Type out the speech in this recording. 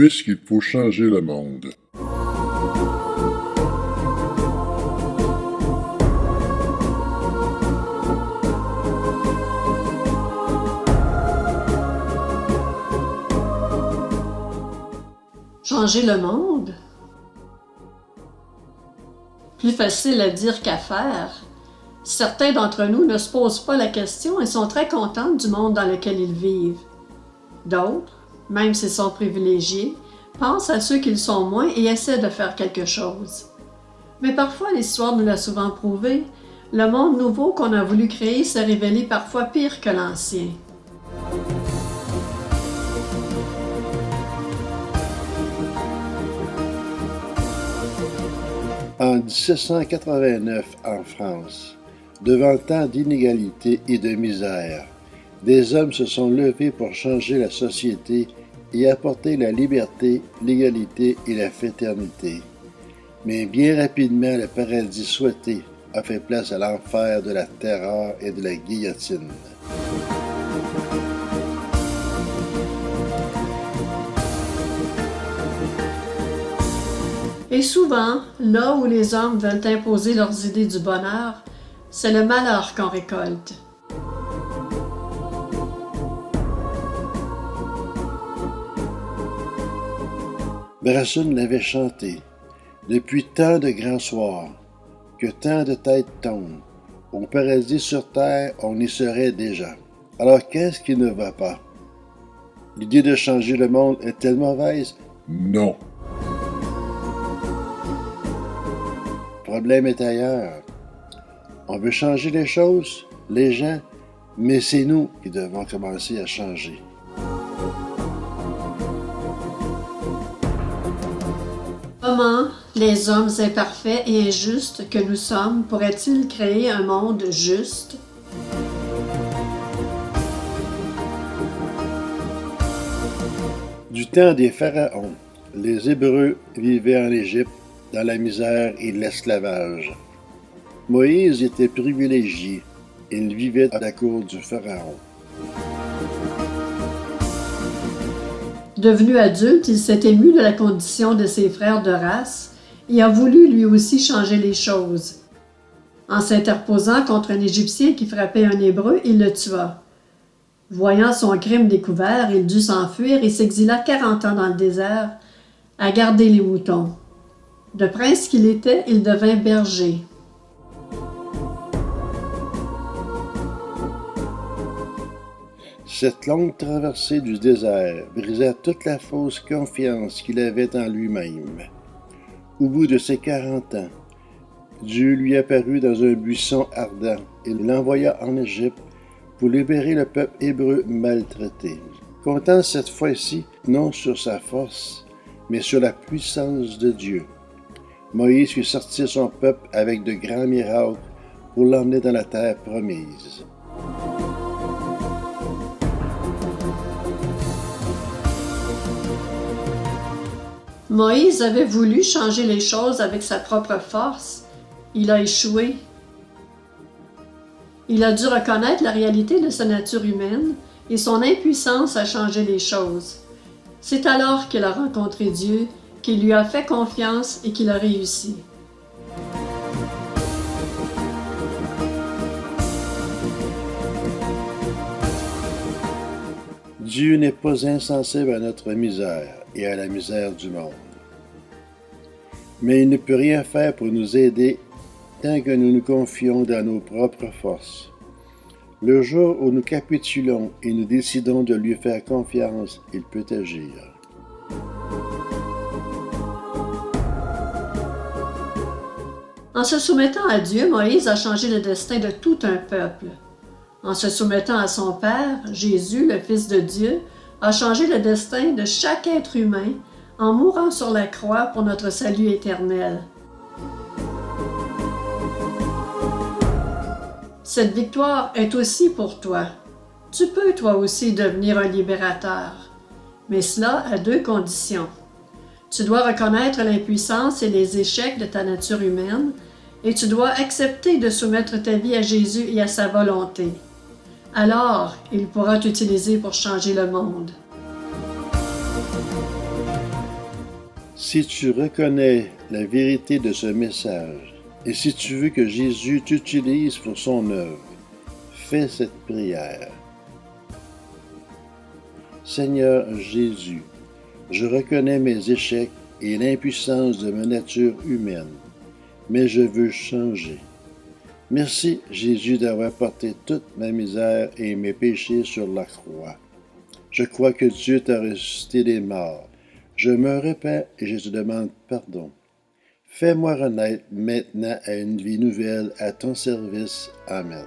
puisqu'il faut changer le monde. Changer le monde? Plus facile à dire qu'à faire. Certains d'entre nous ne se posent pas la question et sont très contents du monde dans lequel ils vivent. D'autres, même s'ils sont privilégiés, pensent à ceux qu'ils sont moins et essaient de faire quelque chose. Mais parfois, l'histoire nous l'a souvent prouvé, le monde nouveau qu'on a voulu créer s'est révélé parfois pire que l'ancien. En 1789, en France, devant tant d'inégalités et de misère, des hommes se sont levés pour changer la société et apporter la liberté, l'égalité et la fraternité. Mais bien rapidement, le paradis souhaité a fait place à l'enfer de la terreur et de la guillotine. Et souvent, là où les hommes veulent imposer leurs idées du bonheur, c'est le malheur qu'on récolte. Brassens l'avait chanté. Depuis tant de grands soirs, que tant de têtes tombent, au paradis sur terre, on y serait déjà. Alors qu'est-ce qui ne va pas? L'idée de changer le monde est-elle mauvaise? Non. Le problème est ailleurs. On veut changer les choses, les gens, mais c'est nous qui devons commencer à changer. Comment les hommes imparfaits et injustes que nous sommes pourraient-ils créer un monde juste? Du temps des pharaons, les Hébreux vivaient en Égypte dans la misère et l'esclavage. Moïse était privilégié. Il vivait à la cour du pharaon. Devenu adulte, il s'est ému de la condition de ses frères de race et a voulu lui aussi changer les choses. En s'interposant contre un Égyptien qui frappait un Hébreu, il le tua. Voyant son crime découvert, il dut s'enfuir et s'exila 40 ans dans le désert à garder les moutons. De prince qu'il était, il devint berger. Cette longue traversée du désert brisa toute la fausse confiance qu'il avait en lui-même. Au bout de ses 40 ans, Dieu lui apparut dans un buisson ardent et l'envoya en Égypte pour libérer le peuple hébreu maltraité. Comptant cette fois-ci non sur sa force, mais sur la puissance de Dieu. Moïse fit sortir son peuple avec de grands miracles pour l'emmener dans la terre promise. Moïse avait voulu changer les choses avec sa propre force. Il a échoué. Il a dû reconnaître la réalité de sa nature humaine et son impuissance à changer les choses. C'est alors qu'il a rencontré Dieu, qu'il lui a fait confiance et qu'il a réussi. Dieu n'est pas insensible à notre misère et à la misère du monde. Mais il ne peut rien faire pour nous aider tant que nous nous confions dans nos propres forces. Le jour où nous capitulons et nous décidons de lui faire confiance, il peut agir. En se soumettant à Dieu, Moïse a changé le destin de tout un peuple. En se soumettant à son Père, Jésus, le Fils de Dieu, a changé le destin de chaque être humain en mourant sur la croix pour notre salut éternel. Cette victoire est aussi pour toi. Tu peux toi aussi devenir un libérateur, mais cela à 2 conditions. Tu dois reconnaître l'impuissance et les échecs de ta nature humaine et tu dois accepter de soumettre ta vie à Jésus et à sa volonté. Alors, il pourra t'utiliser pour changer le monde. Si tu reconnais la vérité de ce message et si tu veux que Jésus t'utilise pour son œuvre, fais cette prière. Seigneur Jésus, je reconnais mes échecs et l'impuissance de ma nature humaine, mais je veux changer. Merci Jésus d'avoir porté toute ma misère et mes péchés sur la croix. Je crois que Dieu t'a ressuscité des morts. Je me repens et je te demande pardon. Fais-moi renaître maintenant à une vie nouvelle à ton service. Amen.